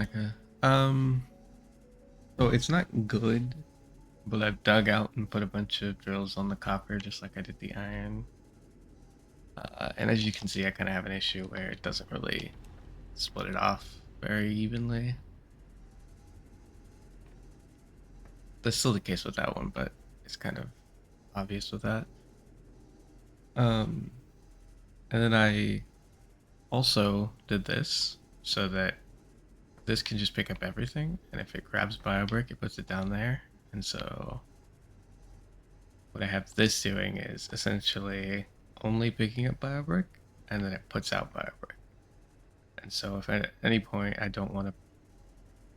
Okay. Um, so it's not good, but I've dug out and put a bunch of drills on the copper just like I did the iron. And as you can see, I kind of have an issue where it doesn't really split it off very evenly. That's still the case with that one, but it's kind of obvious with that. Um, and then I also did this so that this can just pick up everything, and if it grabs BioBrick, it puts it down there. And so what I have this doing is essentially only picking up BioBrick, and then it puts out BioBrick. And so if at any point I don't want to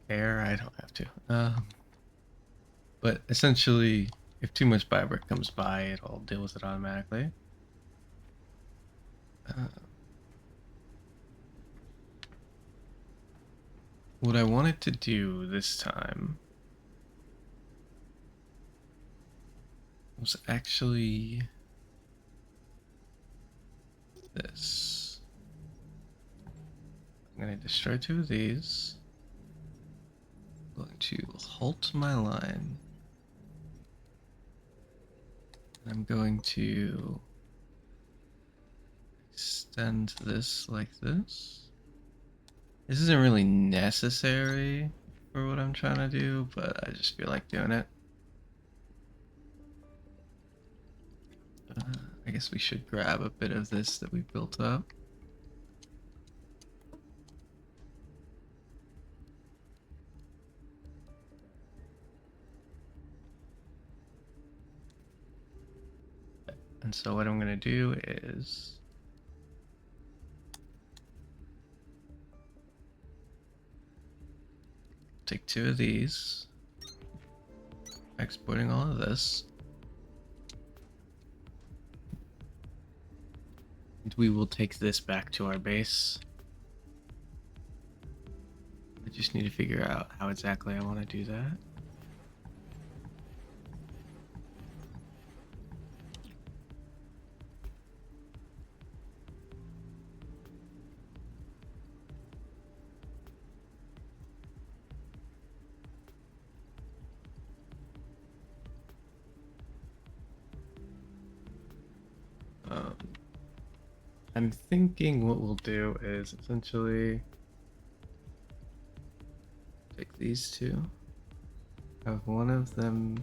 pair, I don't have to. But essentially, if too much BioBrick comes by, it'll deal with it automatically. Uh, what I wanted to do this time was actually this. I'm going to destroy two of these. I'm going to halt my line. And I'm going to extend this like this. This isn't really necessary for what I'm trying to do, but I just feel like doing it. I guess we should grab a bit of this that we built up. And so what I'm going to do is take two of these, exporting all of this. And we will take this back to our base. I just need to figure out how exactly I want to do that. Um, I'm thinking what we'll do is essentially take these two, have one of them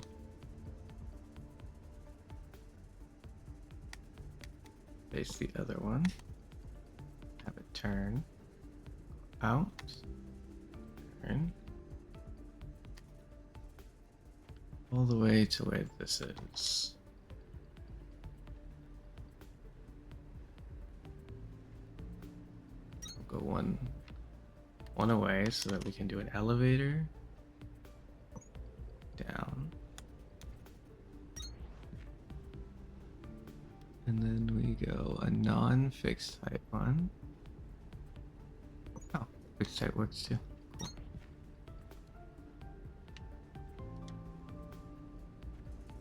face the other one, have it turn out, turn, all the way to where this is. We'll go one away so that we can do an elevator down. And then we go a non-fixed height one. Oh, fixed height works too. Cool.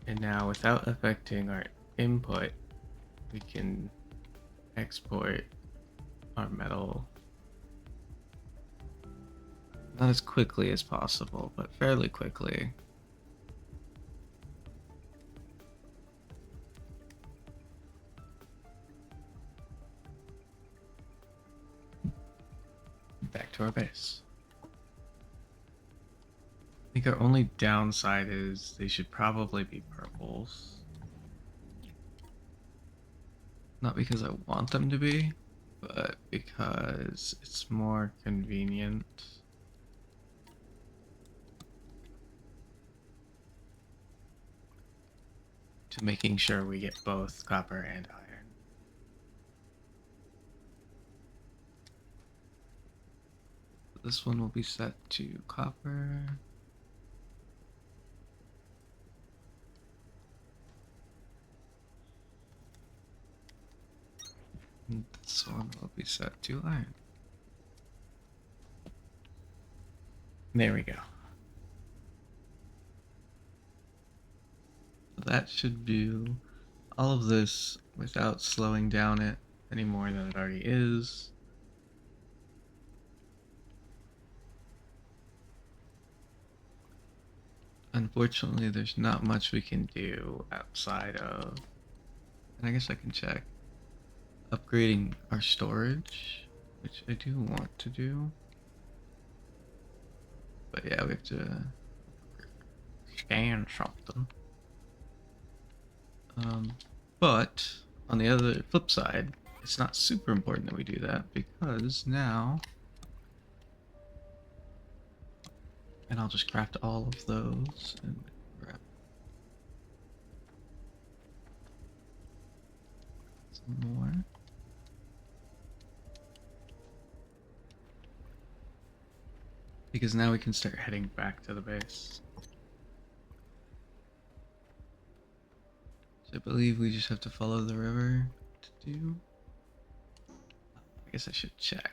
And now without affecting our input, we can export our metal. Not as quickly as possible, but fairly quickly. Back to our base. I think our only downside is they should probably be purples. Not because I want them to be, but because it's more convenient. To making sure we get both copper and iron. This one will be set to copper. And this one will be set to iron. There we go. That should do all of this without slowing down it any more than it already is. Unfortunately, there's not much we can do outside of, and I guess I can check, upgrading our storage, which I do want to do. But yeah, we have to scan something. Um, but on the other flip side, it's not super important that we do that because now, and I'll just craft all of those and grab some more. Because now we can start heading back to the base. So I believe we just have to follow the river to do. I guess I should check.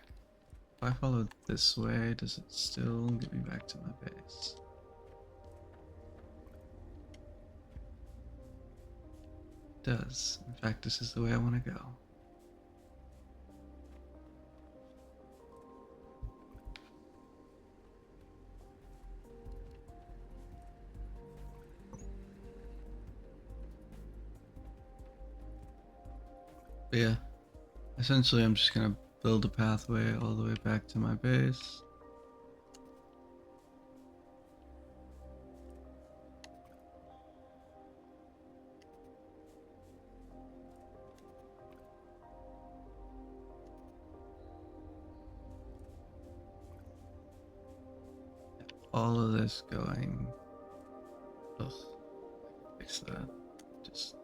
If I follow this way, does it still get me back to my base? It does. In fact, this is the way I want to go. But yeah, essentially I'm just gonna build a pathway all the way back to my base. All of this going. Ugh, fix that. Just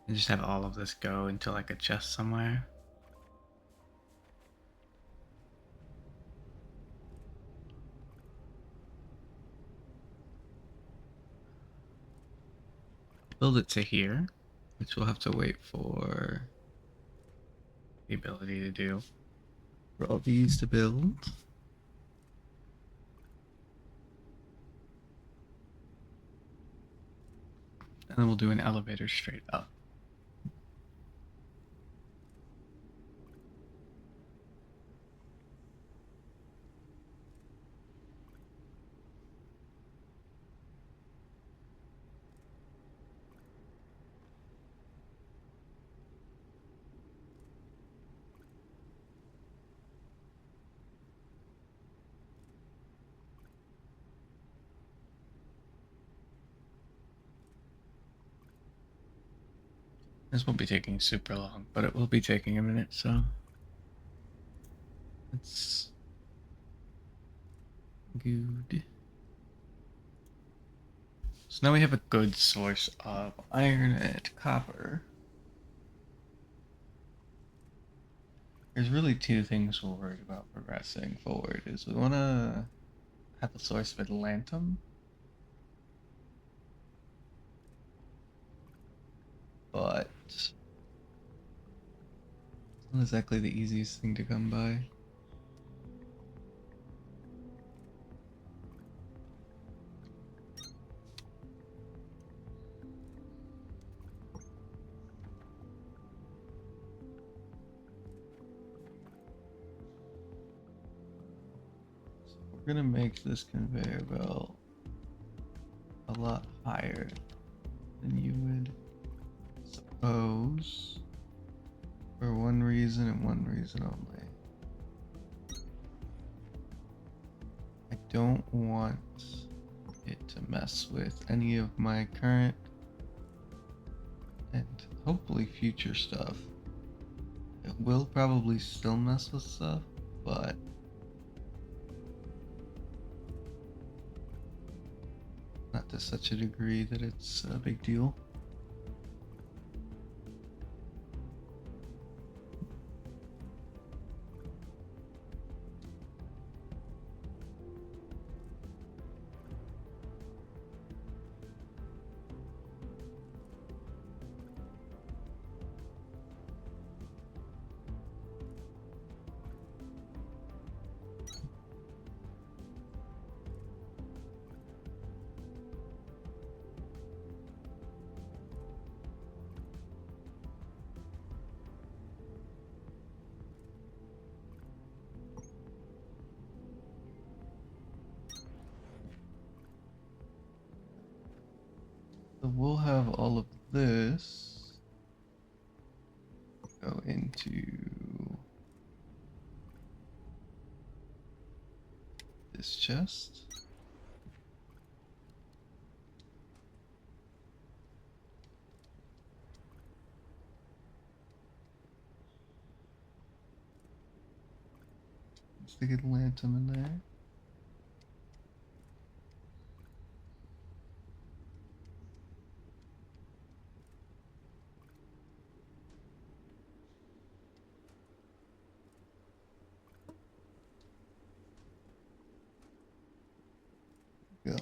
and just have all of this go into like a chest somewhere. Build it to here, which we'll have to wait for the ability to do. For all these to build. And then we'll do an elevator straight up. This won't be taking super long, but it will be taking a minute, so it's good. So now we have a good source of iron and copper. There's really two things we're worried about progressing forward. Is we want to have a source of Atlantum, but it's not exactly the easiest thing to come by. So we're gonna make this conveyor belt a lot higher than you would suppose, for one reason and one reason only. I don't want it to mess with any of my current and hopefully future stuff. It will probably still mess with stuff, but not to such a degree that it's a big deal. all of this go into this chest. Stick a lantern in there. Go.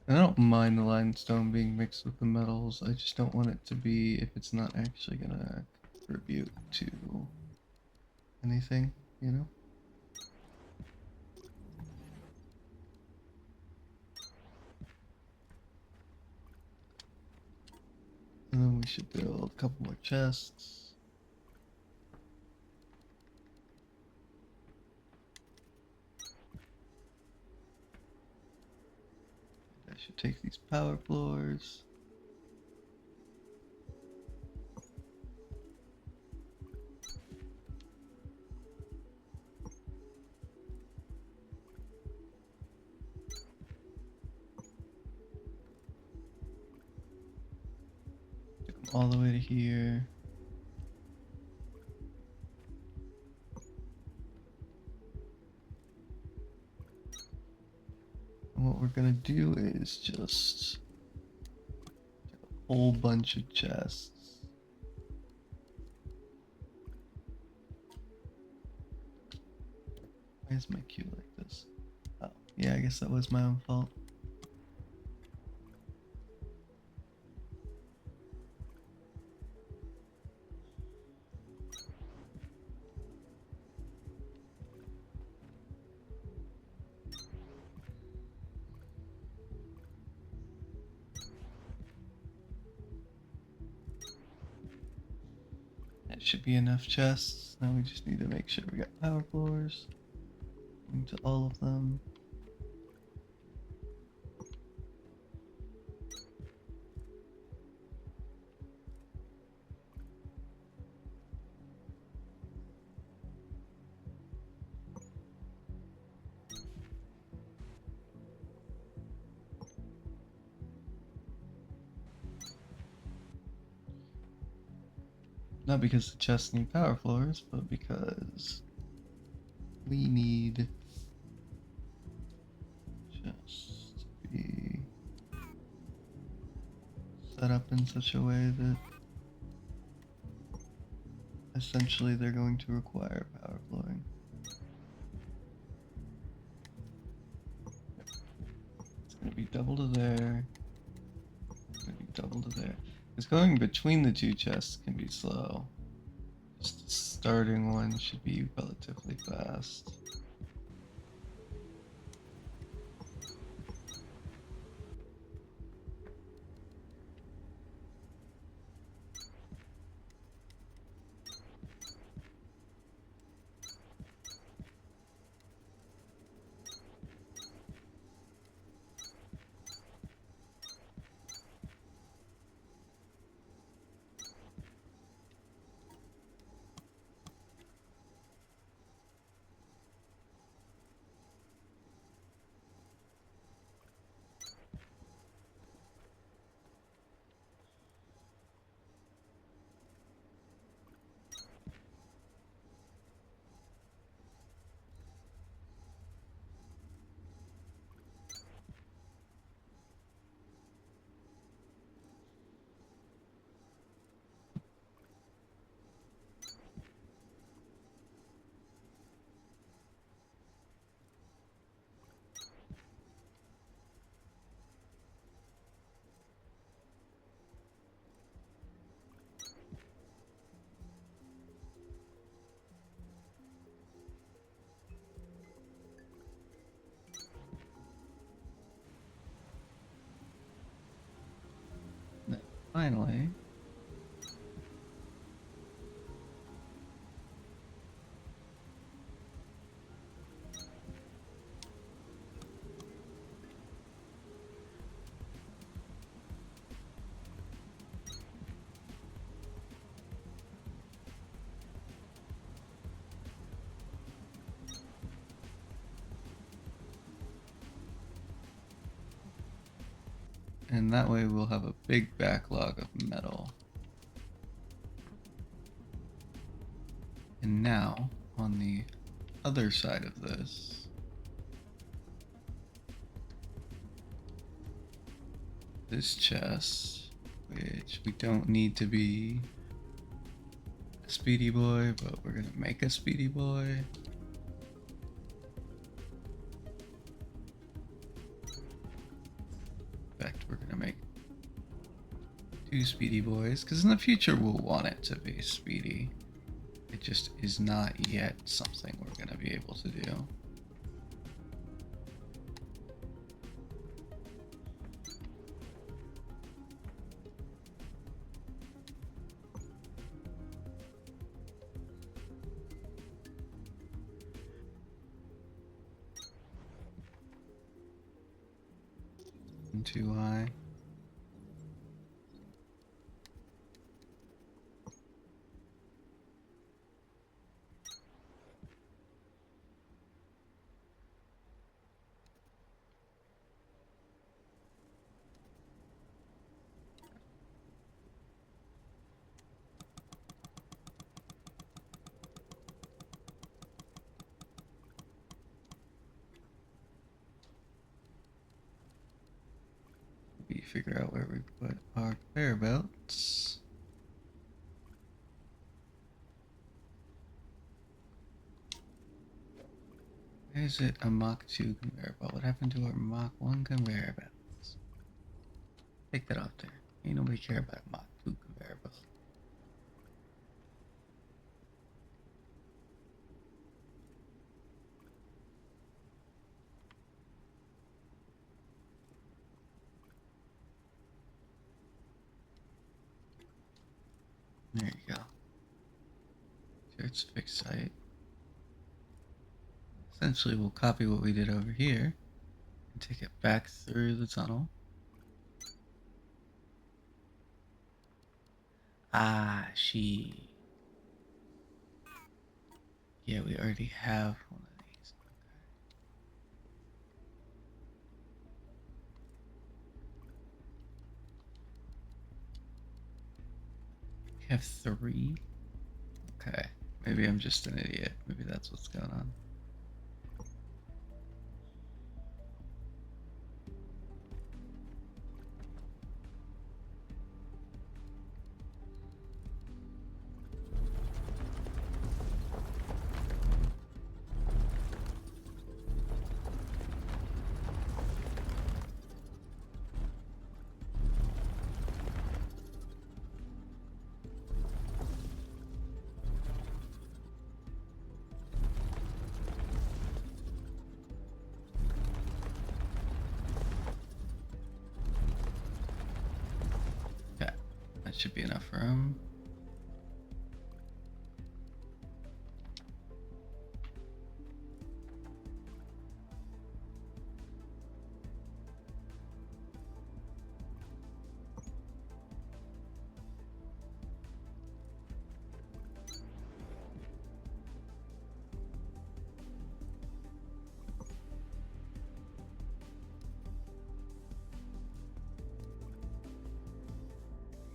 I don't mind the limestone being mixed with the metals. I just don't want it to be if it's not actually gonna contribute to anything, you know? And then we should build a couple more chests. I should take these power floors. Take them all the way to here. And what we're gonna do is just a whole bunch of chests. Why is my queue like this? Oh, yeah, I guess that was my own fault. That should be enough chests. Now we just need to make sure we got power floors into all of them. Not because the chests need power floors, but because we need chests to be set up in such a way that essentially they're going to require power flooring. It's going to be double to there. It's going to be double to there. Because going between the two chests can be slow. Just the starting one should be relatively fast. Then finally, And that way we'll have a big backlog of metal. And now, on the other side of this, this chest, which we don't need to be a speedy boy, but we're gonna make a speedy boy. In fact, we're gonna make 2 speedy boys, because in the future we'll want it to be speedy. It just is not yet something we're gonna be able to do. Too high. We figure out where we put our conveyor belts. Why is it a Mach 2 conveyor belt? What happened to our Mach 1 conveyor belts? Take that off there. Ain't nobody care about a Mach 2 conveyor belt. There you go. Sure, it's fixed site. Essentially, we'll copy what we did over here and take it back through the tunnel. Ah, she. Yeah, we already have one of these. Okay. We have 3. Okay. Maybe I'm just an idiot. Maybe that's what's going on. Okay. That should be enough room.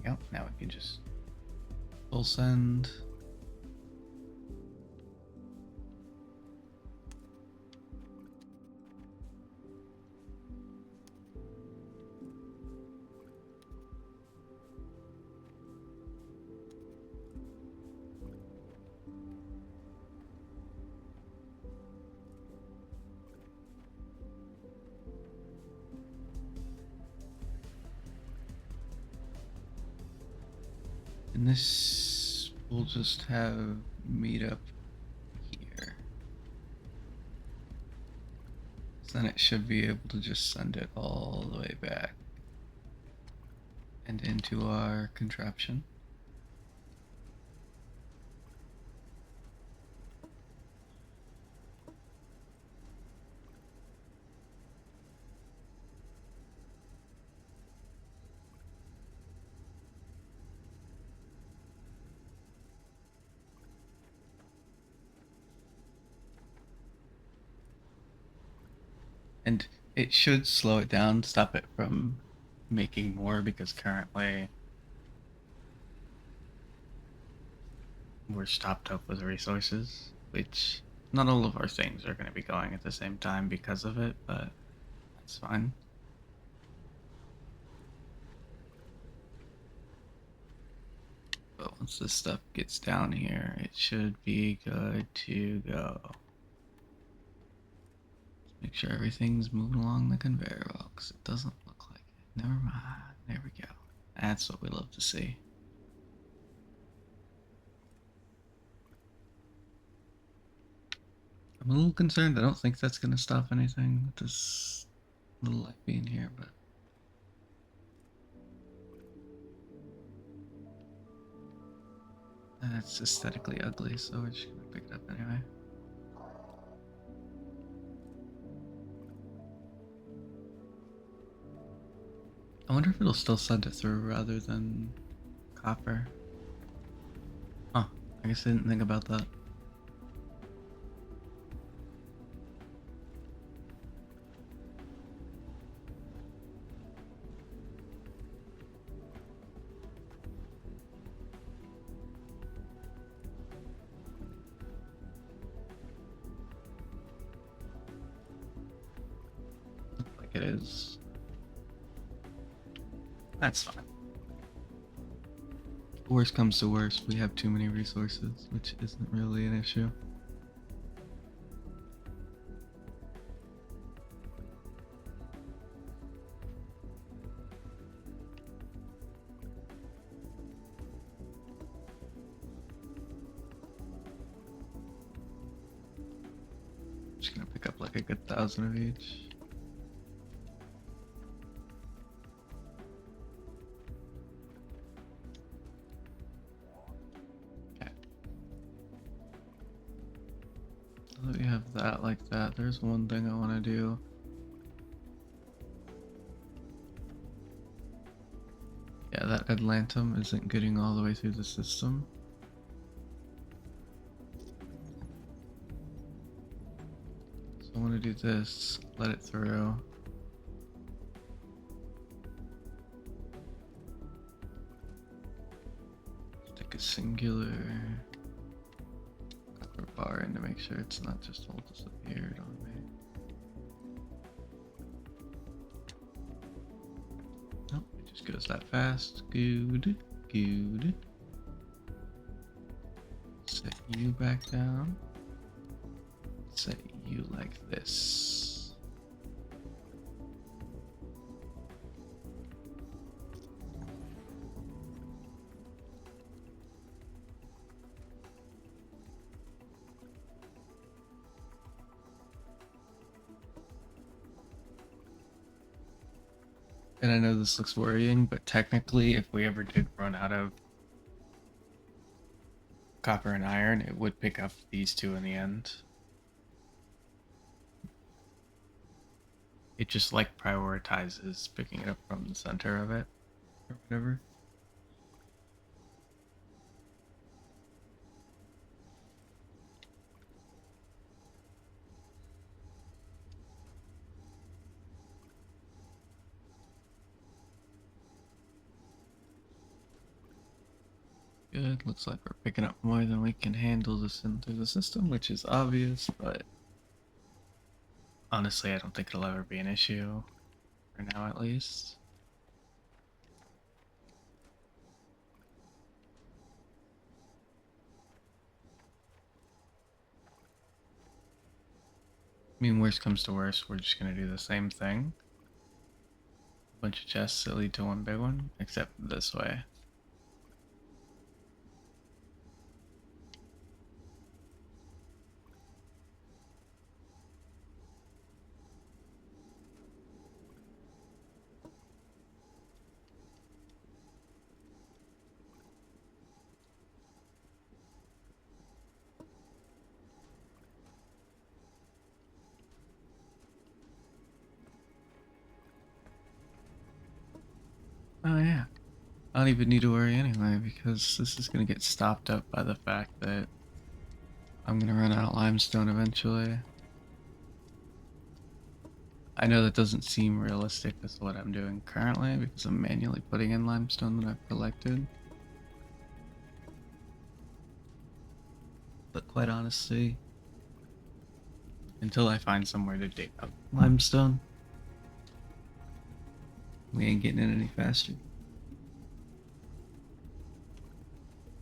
Yep, now we can just full send. And this will just have meet up here. So then it should be able to just send it all the way back and into our contraption. And it should slow it down, stop it from making more because currently we're stopped up with resources, which not all of our things are going to be going at the same time because of it, but that's fine. But once this stuff gets down here, it should be good to go. Make sure everything's moving along the conveyor belt, because it doesn't look like it. Never mind. There we go. That's what we love to see. I'm a little concerned. I don't think that's going to stop anything with this little light being here, but that's aesthetically ugly, so we're just going to pick it up anyway. I wonder if it'll still send it through rather than copper. Huh, I guess I didn't think about that. Like it is. That's fine. Worst comes to worst, we have too many resources, which isn't really an issue. Just gonna pick up like a good 1,000 of each. Okay. Now that we have that like that, there's one thing I want to do. Yeah, that Atlantum isn't getting all the way through the system. So I want to do this, let it through. Stick a singular copper bar in to make sure it's not just all disappeared on me. Nope, it just goes that fast. Good, good. Set you back down. Set you like this. And I know this looks worrying, but technically, if we ever did run out of copper and iron, it would pick up these two in the end. It just like prioritizes picking it up from the center of it or whatever. Good, looks like we're picking up more than we can handle this into the system, which is obvious, but honestly, I don't think it'll ever be an issue, for now at least. I mean, worst comes to worst, we're just gonna do the same thing. A bunch of chests that lead to one big one, except this way. Oh yeah. I don't even need to worry anyway, because this is gonna get stopped up by the fact that I'm gonna run out of limestone eventually. I know that doesn't seem realistic as to what I'm doing currently because I'm manually putting in limestone that I've collected. But quite honestly, until I find somewhere to dig up limestone, we ain't getting it any faster.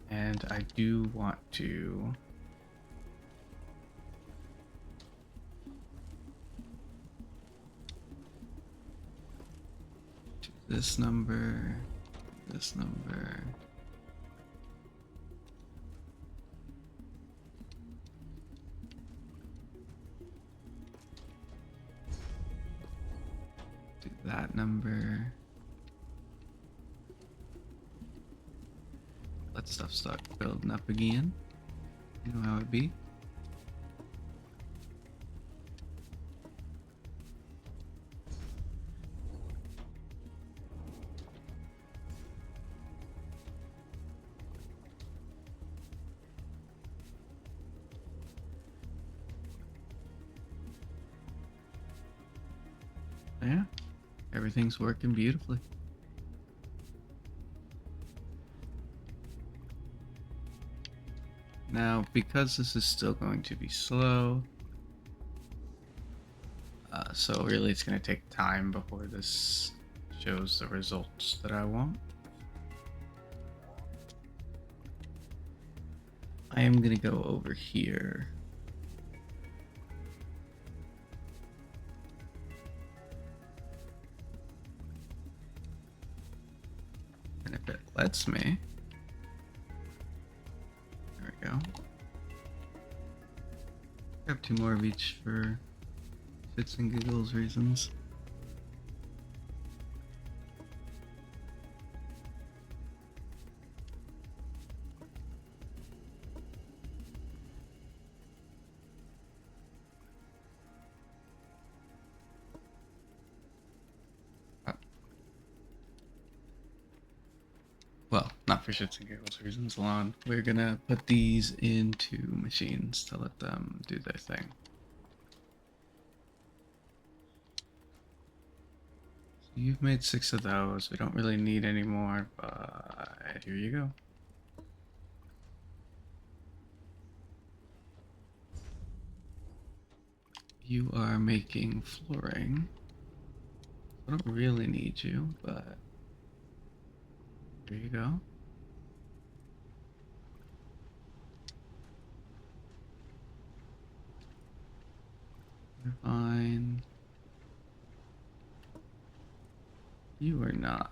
And I do want to do this number, this number. Do that number. Let stuff start building up again. You know how it be. Yeah, everything's working beautifully. Now, because this is still going to be slow, so really it's going to take time before this shows the results that I want. I am going to go over here. And if it lets me, there we go. Grab 2 more of each for shits and giggles reasons. Well, not for shits and giggles reasons alone. We're gonna put these into machines to let them do their thing. So you've made 6 of those. We don't really need any more, but here you go. You are making flooring. I don't really need you, but here you go. You're fine. You are not.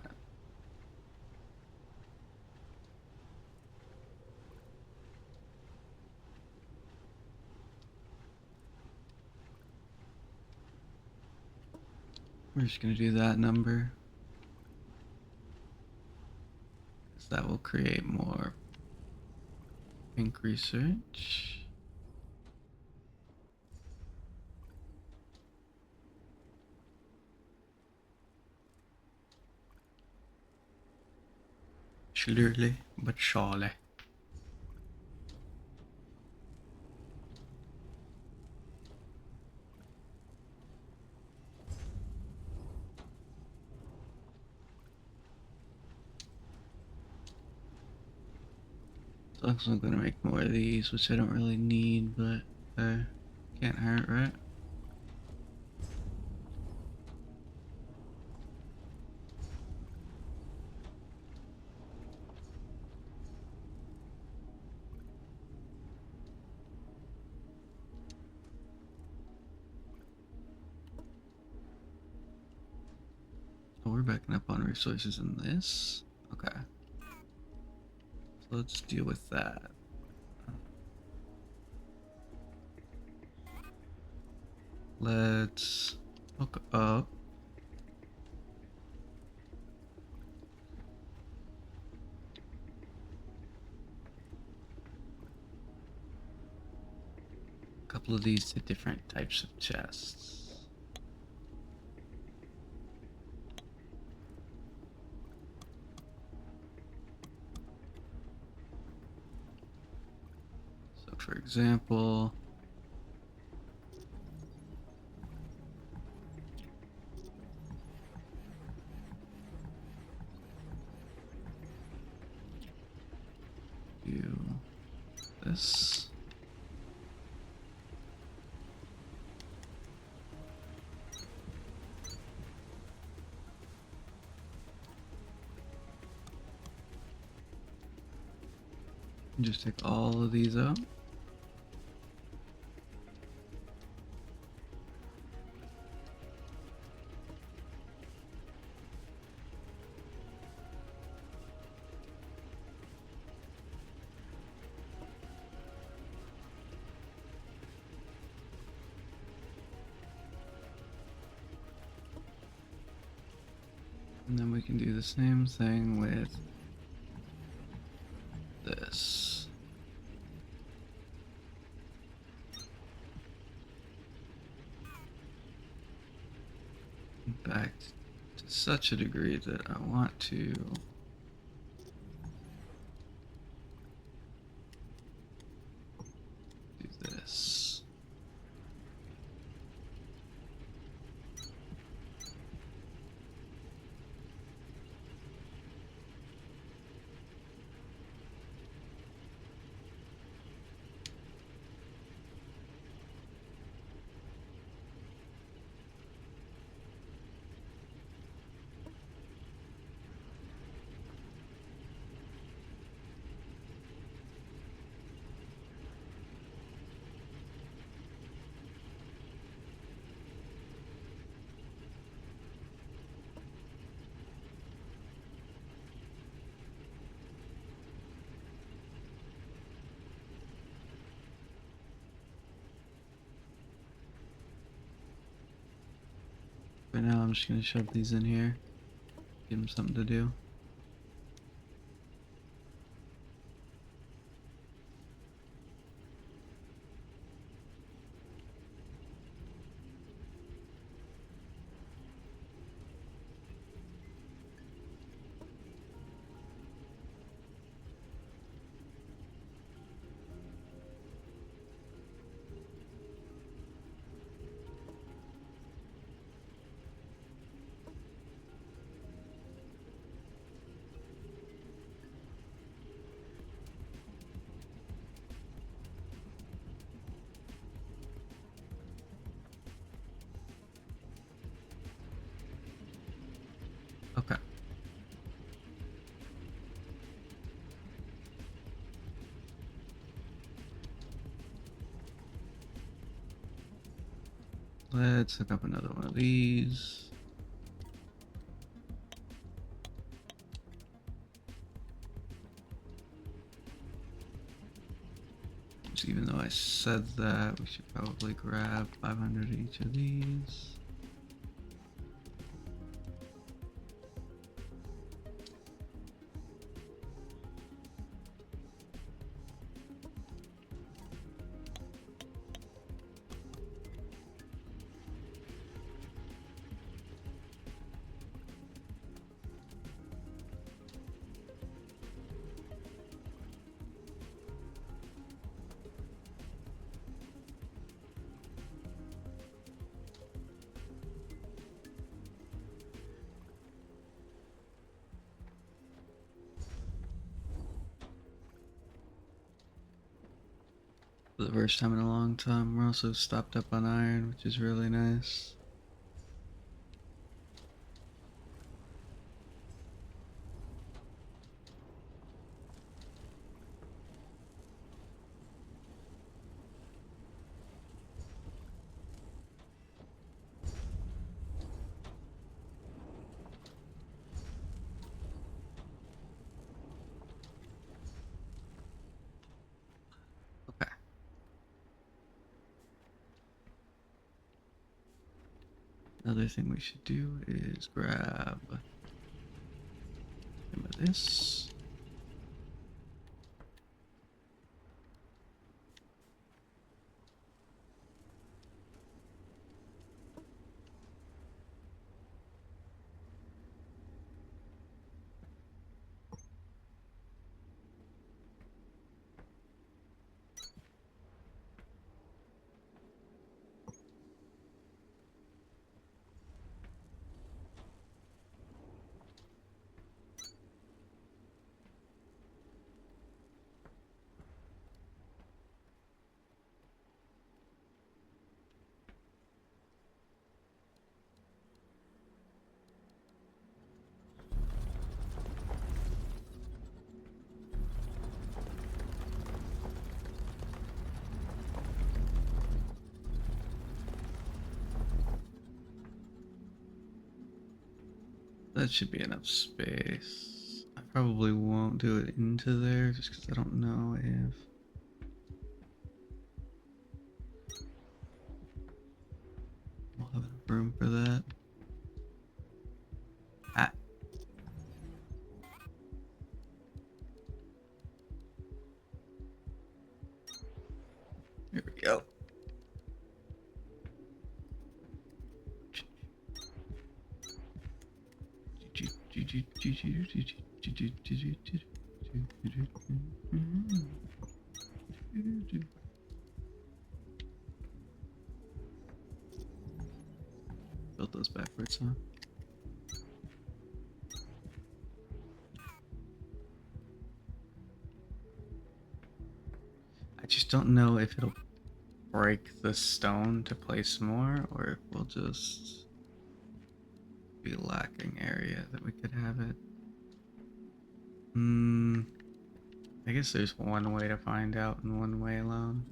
We're just gonna do that number, because that will create more pink research. Slowly but surely. So I'm gonna make more of these, which I don't really need, but can't hurt, right? So we're backing up on resources in this. Okay. So let's deal with that. Let's hook up a couple of these to different types of chests. So for example, this. Just take all of these out. And then we can do the same thing with this. In fact, to such a degree that I want to do this. Right now I'm just gonna shove these in here. Give them something to do. Okay. Let's hook up another one of these. So even though I said that, we should probably grab 500 each of these. For the first time in a long time, we're also stocked up on iron, which is really nice. Okay. Another thing we should do is grab some of this. That should be enough space. I probably won't do it into there just because I don't know if we'll have enough room for that. Ah, here we go. Built those backwards, huh? I just don't know if it'll break the stone to place more, or if we'll just be lacking area that we could have it. I guess there's one way to find out and one way alone.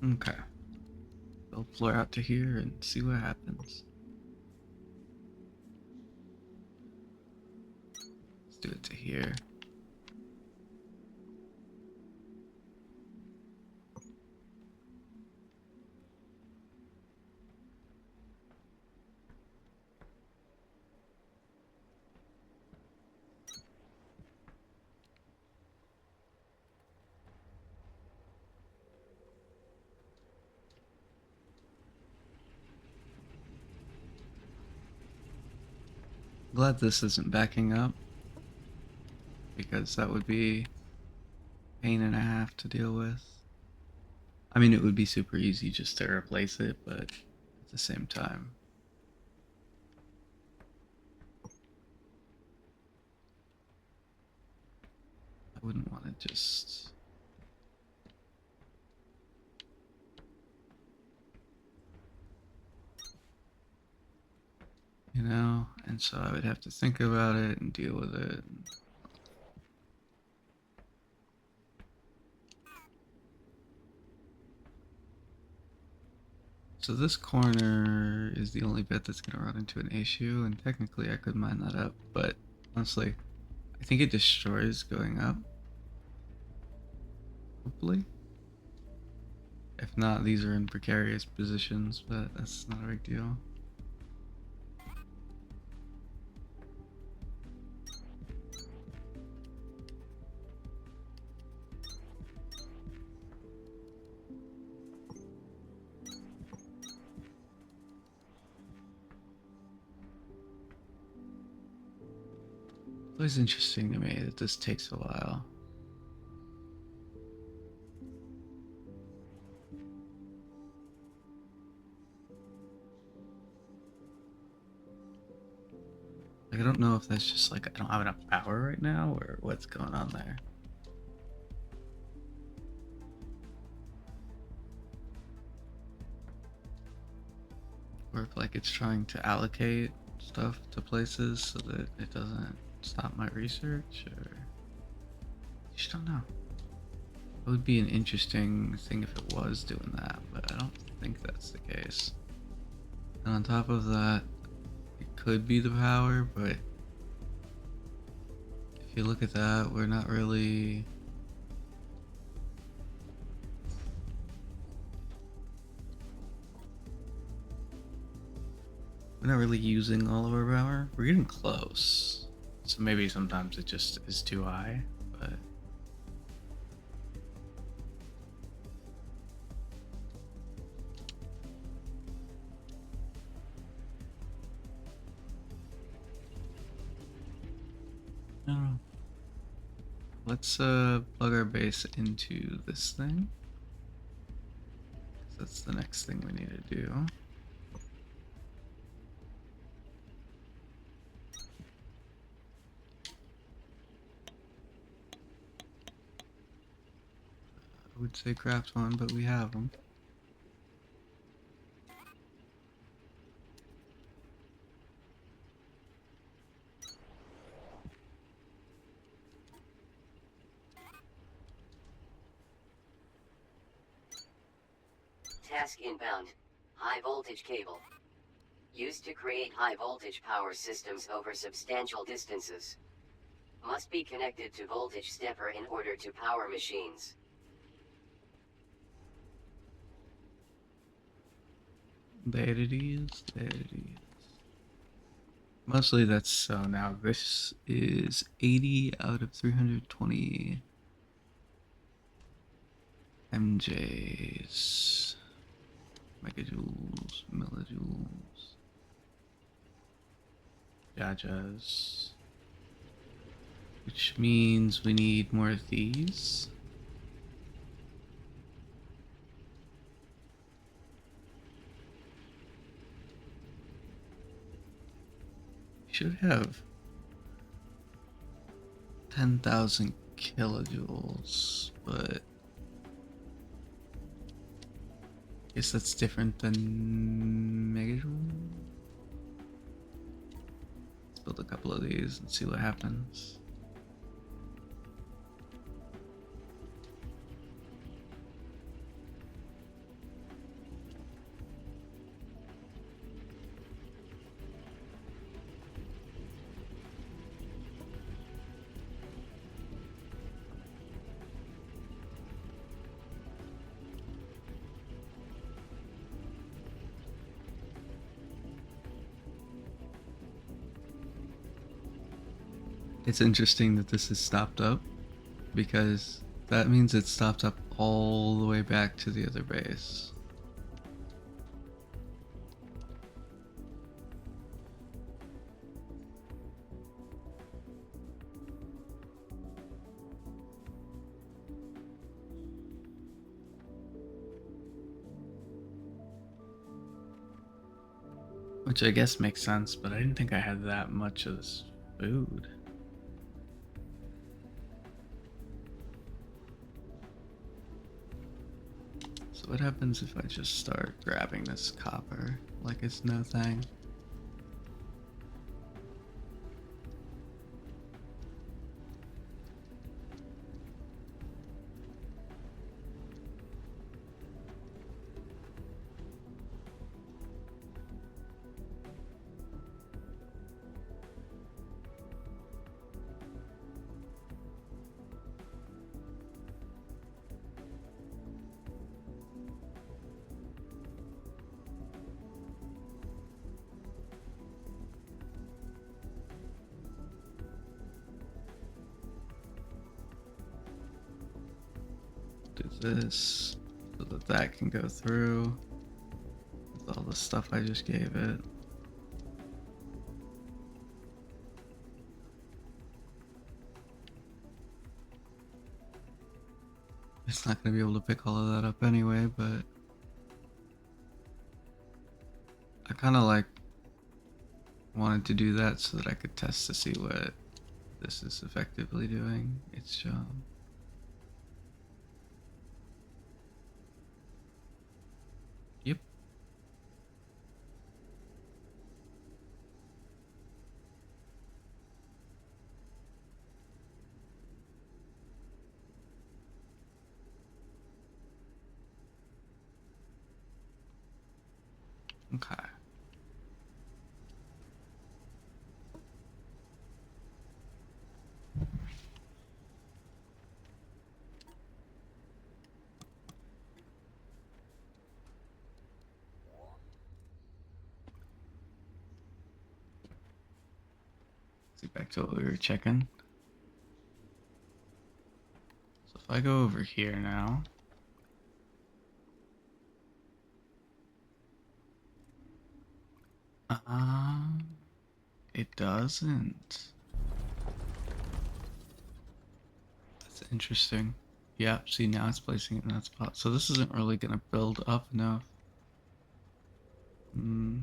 Okay. Build floor out to here and see what happens. Let's do it to here. Glad this isn't backing up, because that would be a pain and a half to deal with. I mean, it would be super easy just to replace it, but at the same time, I wouldn't want to just... You know, and so I would have to think about it and deal with it. So this corner is the only bit that's going to run into an issue, and technically I could mine that up, but honestly, I think it destroys going up. Hopefully. If not, these are in precarious positions, but that's not a big deal. It's always interesting to me that this takes a while. Like, I don't know if that's just like I don't have enough power right now or what's going on there. Or if like it's trying to allocate stuff to places so that it doesn't stop my research, or I just don't know. It would be an interesting thing if it was doing that, but I don't think that's the case. And on top of that, it could be the power, but if you look at that, we're not really... We're not really using all of our power. We're getting close. So maybe sometimes it just is too high, but... I don't know. Let's plug our base into this thing. 'Cause that's the next thing we need to do. I would say craft one, but we have them. Task inbound. High voltage cable. Used to create high voltage power systems over substantial distances. Must be connected to voltage stepper in order to power machines. There it is. There it is. Mostly that's so now this is 80 out of 320 MJs. Megajoules, millijoules, jajas. Which means we need more of these. Should have 10,000 kilojoules, but I guess that's different than megajoule. Let's build a couple of these and see what happens. It's interesting that this is stopped up because that means it's stopped up all the way back to the other base. Which I guess makes sense, but I didn't think I had that much of this food. So what happens if I just start grabbing this copper like it's no thing? Do this so that that can go through with all the stuff I just gave it. It's not going to be able to pick all of that up anyway, but I kind of like wanted to do that so that I could test to see what this is effectively doing its job. Yep. Okay. See, back to what we were checking. So if I go over here now, uh, it doesn't. Interesting. Yeah, see now it's placing it in that spot. So this isn't really gonna build up enough. Hmm.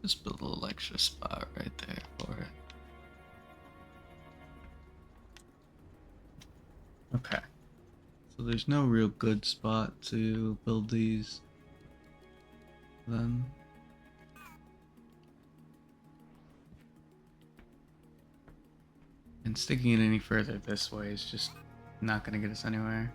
Just build a little extra spot right there for it. Okay. So there's no real good spot to build these then. And sticking it any further this way is just not gonna get us anywhere.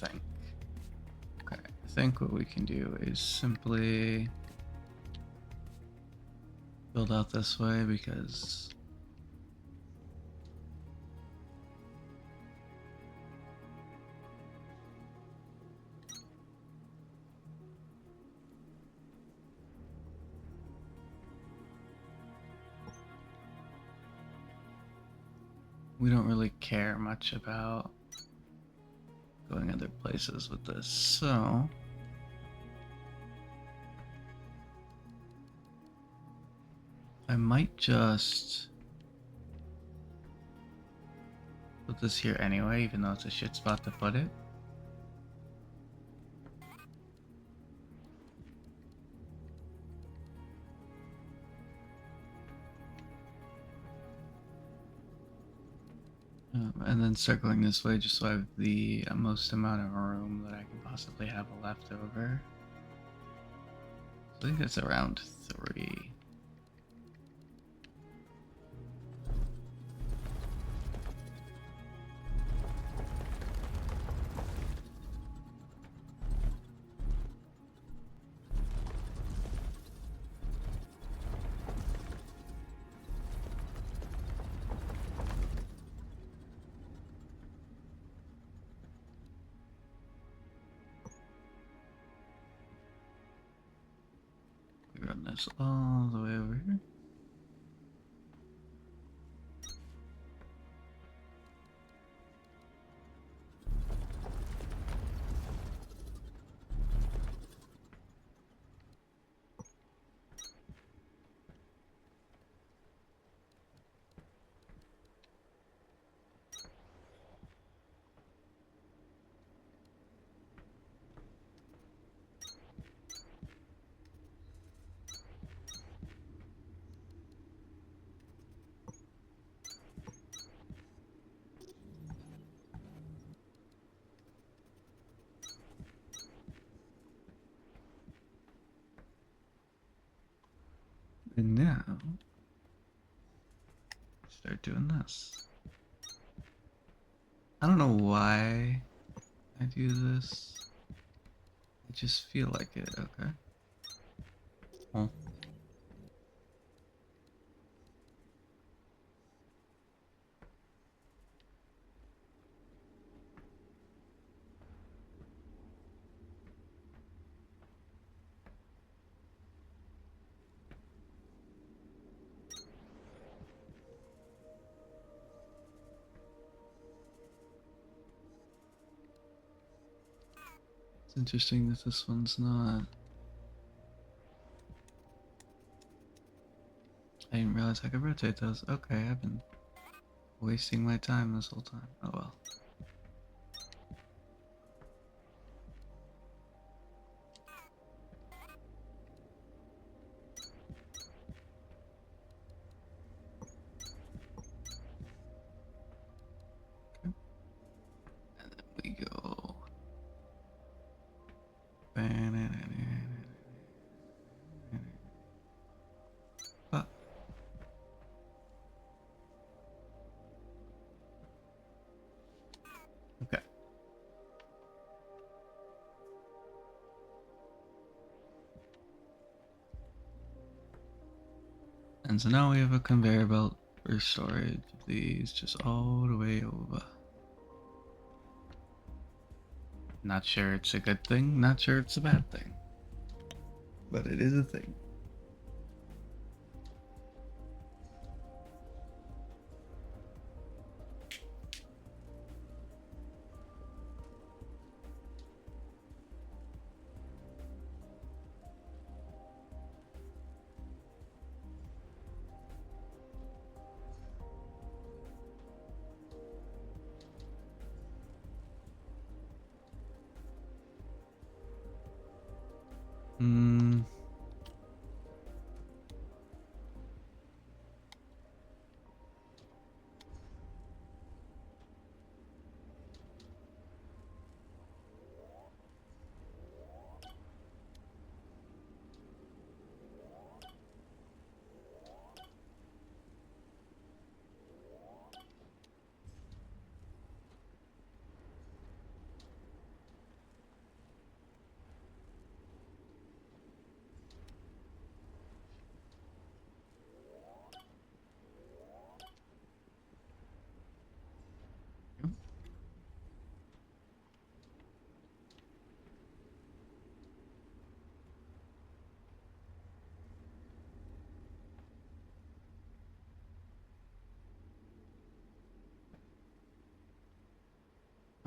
I think. Okay, I think what we can do is simply build out this way because we don't really care much about going other places with this. So I might just put this here anyway, even though it's a shit spot to put it. And then circling this way just so I have the most amount of room that I can possibly have left over. So I think that's around 3. We run this all the way over here. And now, start doing this. I don't know why I do this. I just feel like it, okay? Well, it's interesting that this one's not. I didn't realize I could rotate those. Okay, I've been wasting my time this whole time. Oh well. Okay. And then we go. And so now we have a conveyor belt for storage of these just all the way over. Not sure it's a good thing, not sure it's a bad thing. But it is a thing. Hmm.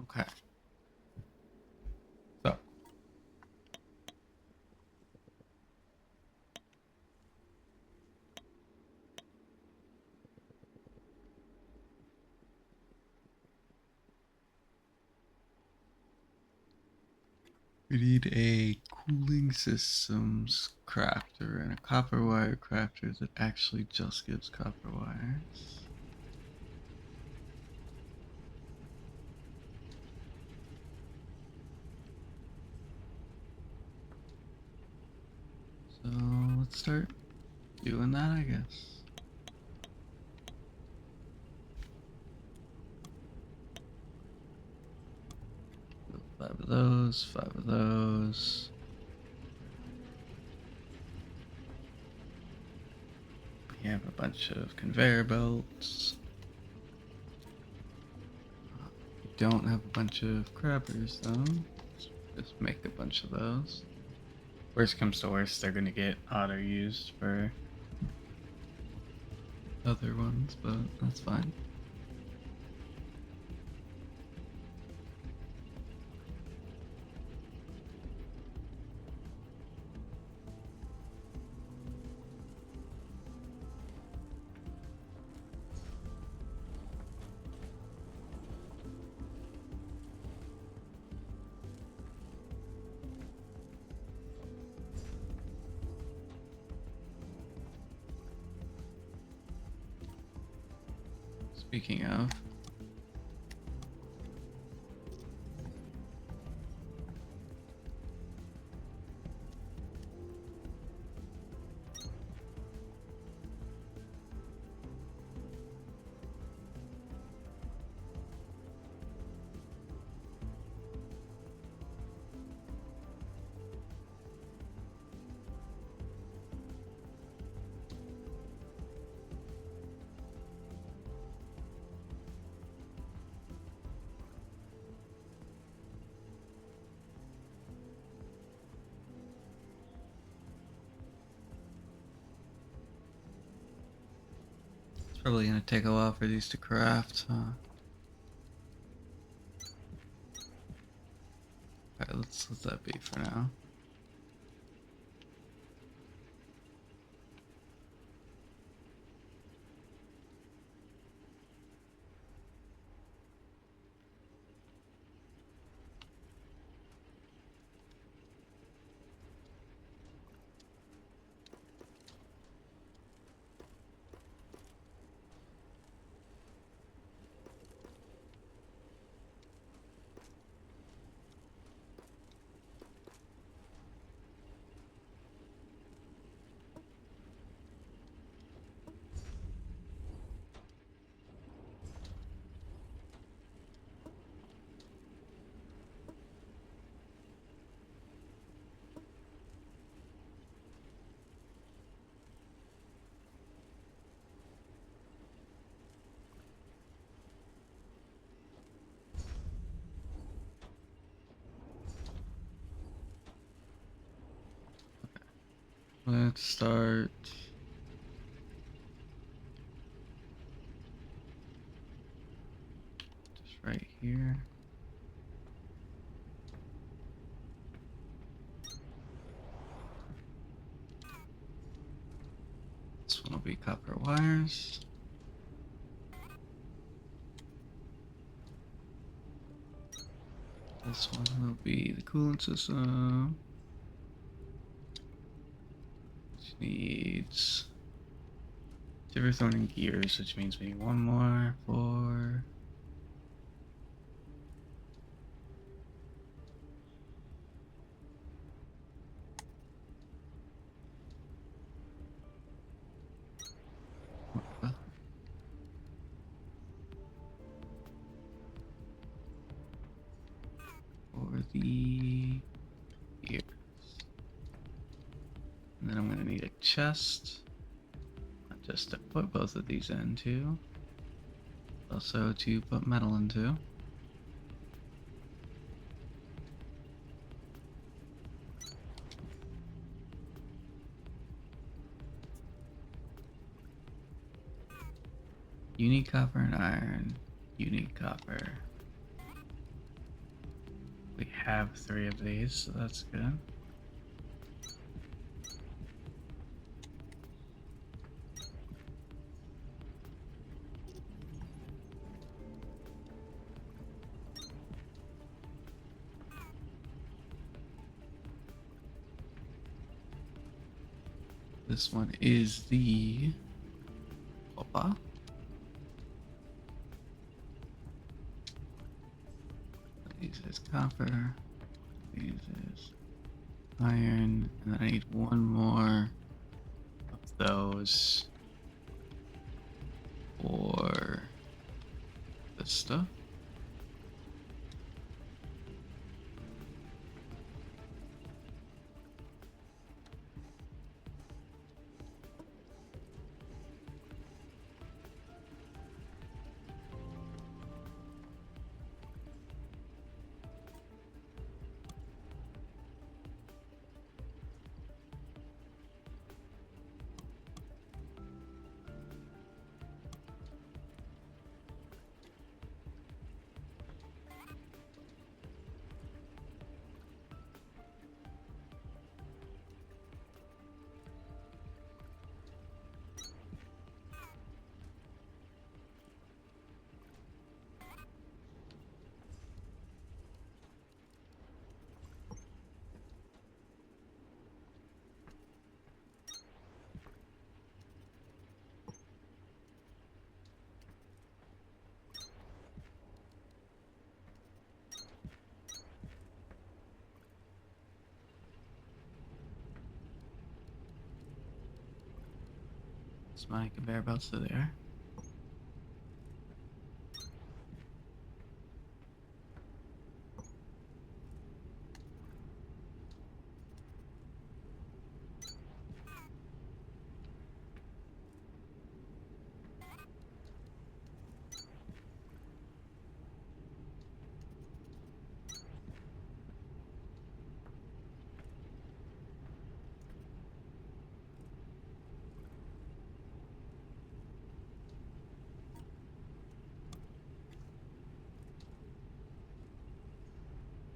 Okay. So, we need a cooling systems crafter and a copper wire crafter that actually just gives copper wires. So let's start doing that, I guess. Build 5 of those, 5 of those. We have a bunch of conveyor belts. We don't have a bunch of crabbers though. Let's just make a bunch of those. Worst comes to worst, they're gonna get auto used for other ones, but that's fine. Speaking of, it's probably gonna take a while for these to craft, huh? Alright, let's let that be for now. Let's start. Just right here. This one will be copper wires. This one will be the coolant system, which needs Silverthorn and gears, which means we need one more for the gears. And then I'm gonna need a chest, not just to put both of these into, also to put metal into. You need copper and iron. You need copper. We have 3 of these, so that's good. This one is the copper. These is copper. These is iron, and then I need one more of those for this stuff. So my conveyor belts are there.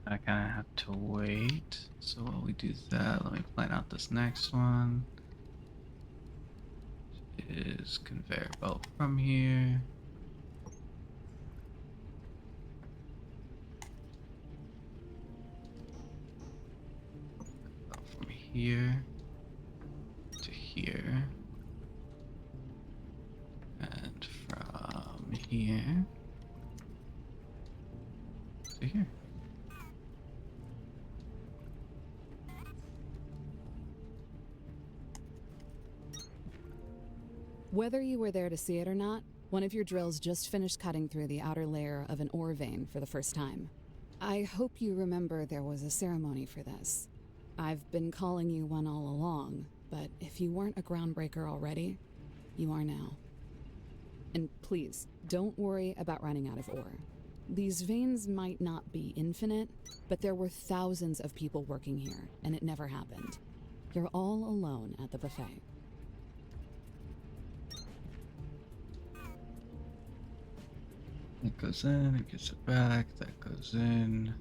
I kind of have to wait. So while we do that, let me plan out this next one. Is conveyor belt from here. From here to here. And from here to here. Whether you were there to see it or not, one of your drills just finished cutting through the outer layer of an ore vein for the first time. I hope you remember there was a ceremony for this. I've been calling you one all along, but if you weren't a groundbreaker already, you are now. And please, don't worry about running out of ore. These veins might not be infinite, but there were thousands of people working here, and it never happened. You're all alone at the buffet. That goes in, it gets it back, that goes in.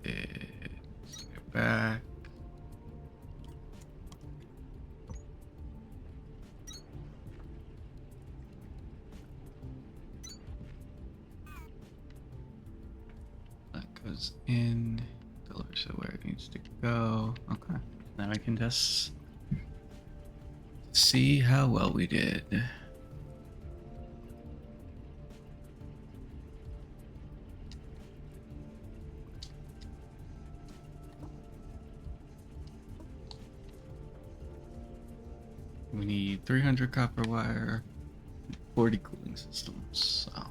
It's get back. That goes in, delivers it where it needs to go. Okay, now I can just see how well we did. We need 300 copper wire, 40 cooling systems. So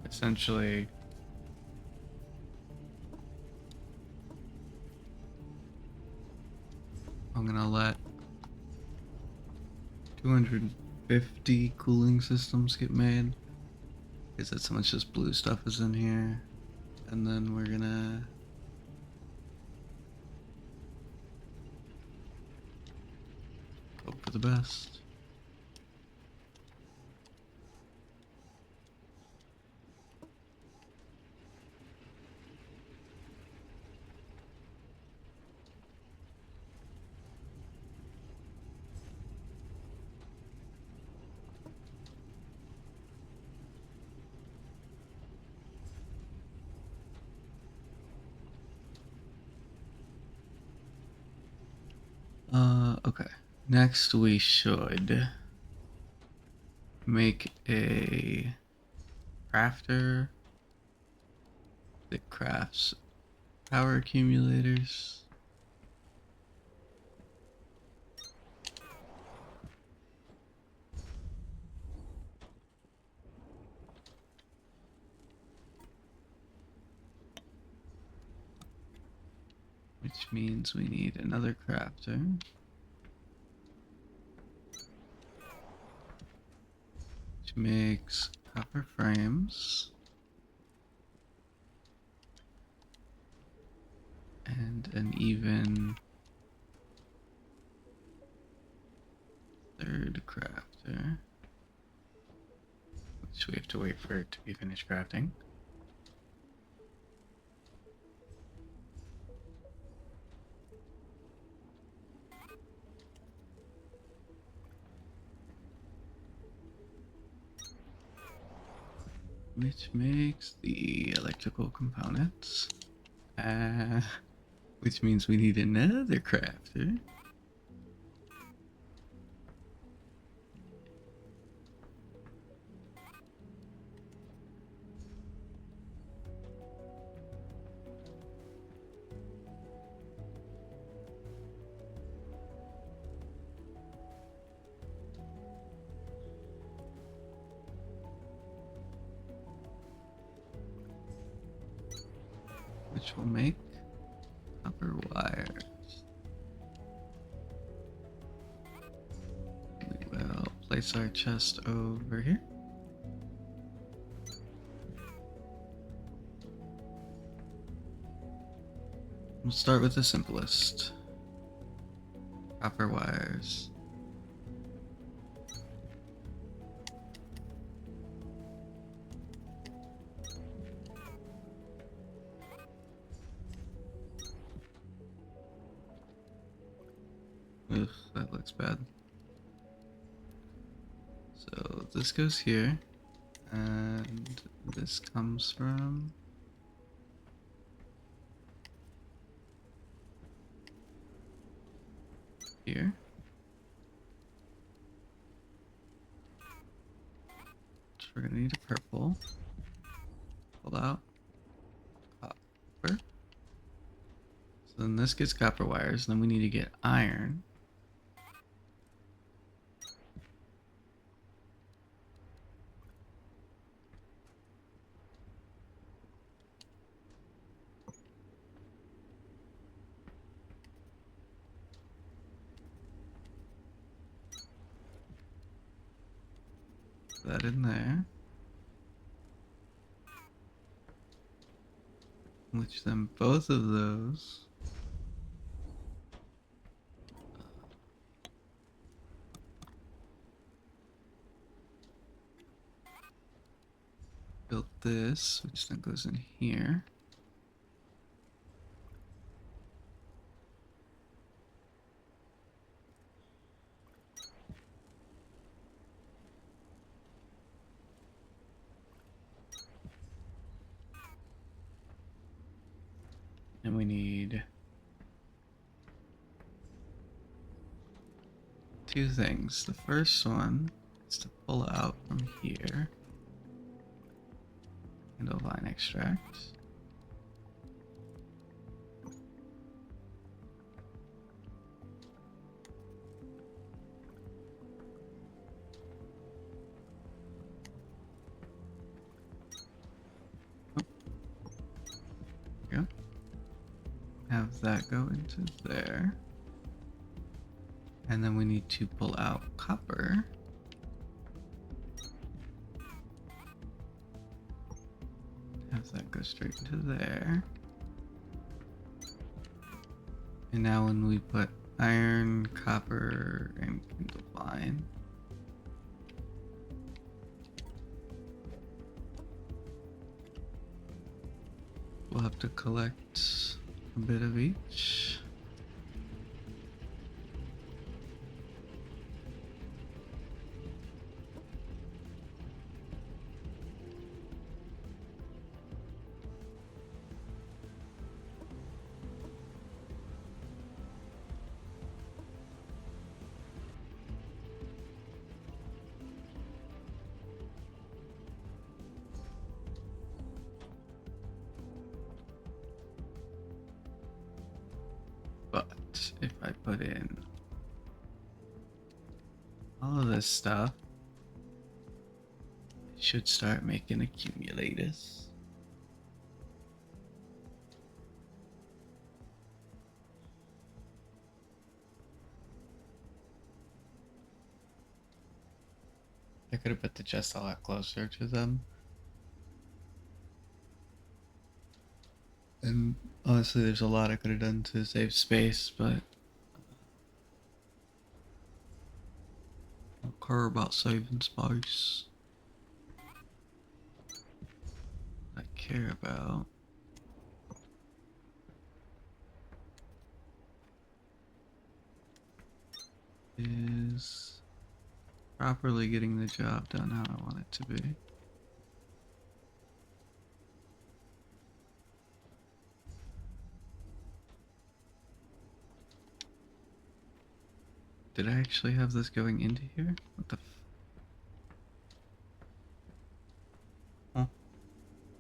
essentially, I'm gonna let 250 cooling systems get made because that's how much this blue stuff is in here, and then we're gonna hope for the best. Okay. Next we should make a crafter that crafts power accumulators. Which means we need another crafter. Which makes copper frames. And an even third crafter. Which we have to wait for it to be finished crafting. Which makes the electrical components. Which means we need another crafter. Which will make copper wires. We will place our chest over here. We'll start with the simplest. Copper wires. Ugh, that looks bad. So this goes here, and this comes from here. So we're gonna need a purple. Pull out copper. So then this gets copper wires, and then we need to get iron. that in there. Which then both of those built this, which then goes in here. And we need two things. The first one is to pull out from here and a line extract. There we go. Have that go into there. And then we need to pull out copper. Have that go straight into there. And now when we put iron, copper, and kindle line, we'll have to collect a bit of each. But if I put in all of this stuff, it should start making accumulators. I could have put the chest a lot closer to them. And honestly, there's a lot I could have done to save space, but I don't care about saving space. What I care about is properly getting the job done how I want it to be. Did I actually have this going into here? What the Oh.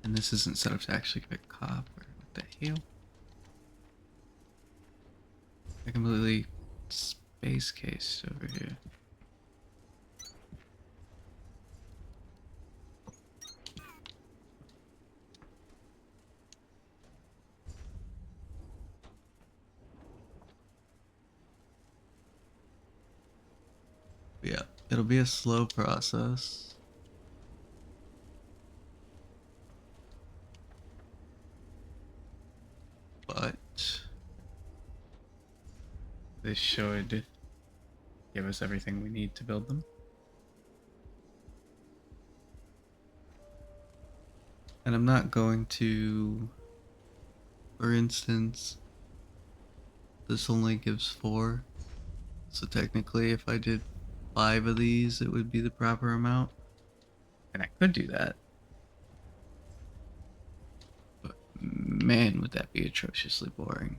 And this isn't set up to actually pick copper. What the hell? I completely space cased over here. Yeah, it'll be a slow process. But this should give us everything we need to build them. And I'm not going to, for instance, this only gives 4. So technically if I did 5 of these, it would be the proper amount. And I could do that. But man, would that be atrociously boring.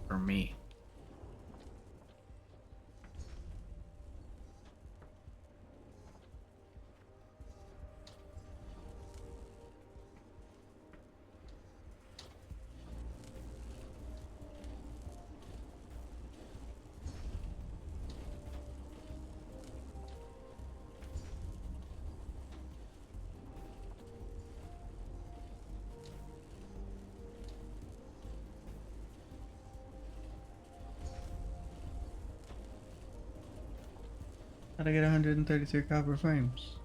For me. How'd I get 133 copper frames?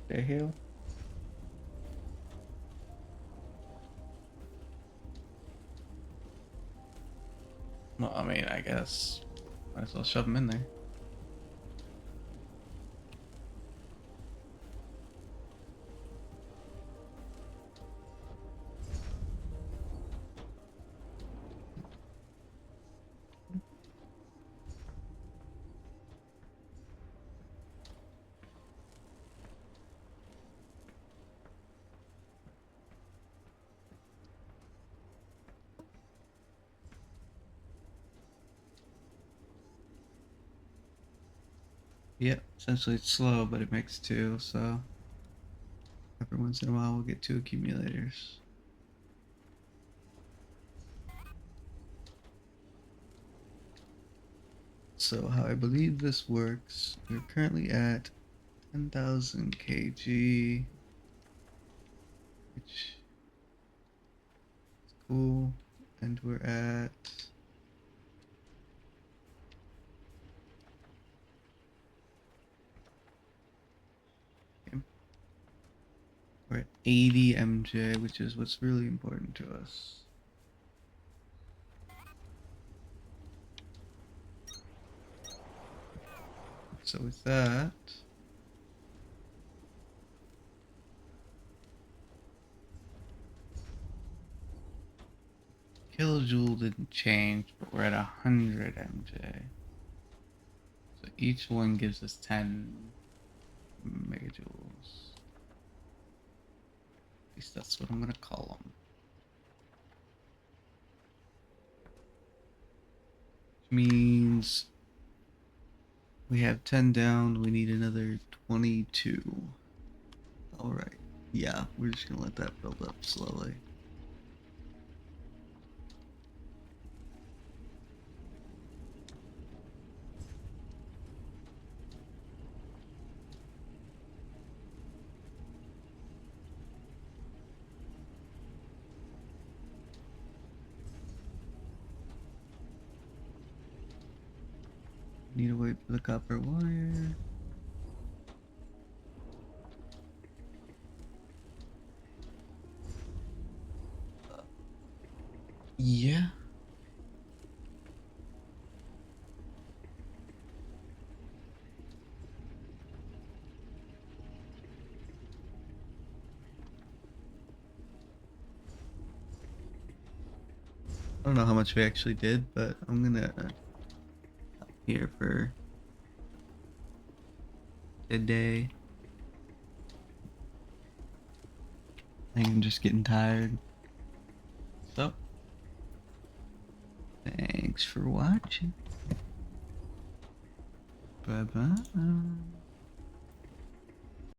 The hell? Well, I mean, I guess might as well shove them in there. Yeah, essentially it's slow, but it makes two, so every once in a while we'll get two accumulators. So how I believe this works, we're currently at 10,000 kg, which is cool, and we're at we're at 80 MJ, which is what's really important to us. So with that, kilojoule didn't change, but we're at 100 MJ. So each one gives us 10 megajoules. At least that's what I'm gonna call them. Which means we have 10 down, we need another 22. Alright. Yeah, we're just gonna let that build up slowly. Need to wait for the copper wire. Yeah. I don't know how much we actually did, but I'm gonna here for today. I think I'm just getting tired. So, thanks for watching. Bye bye.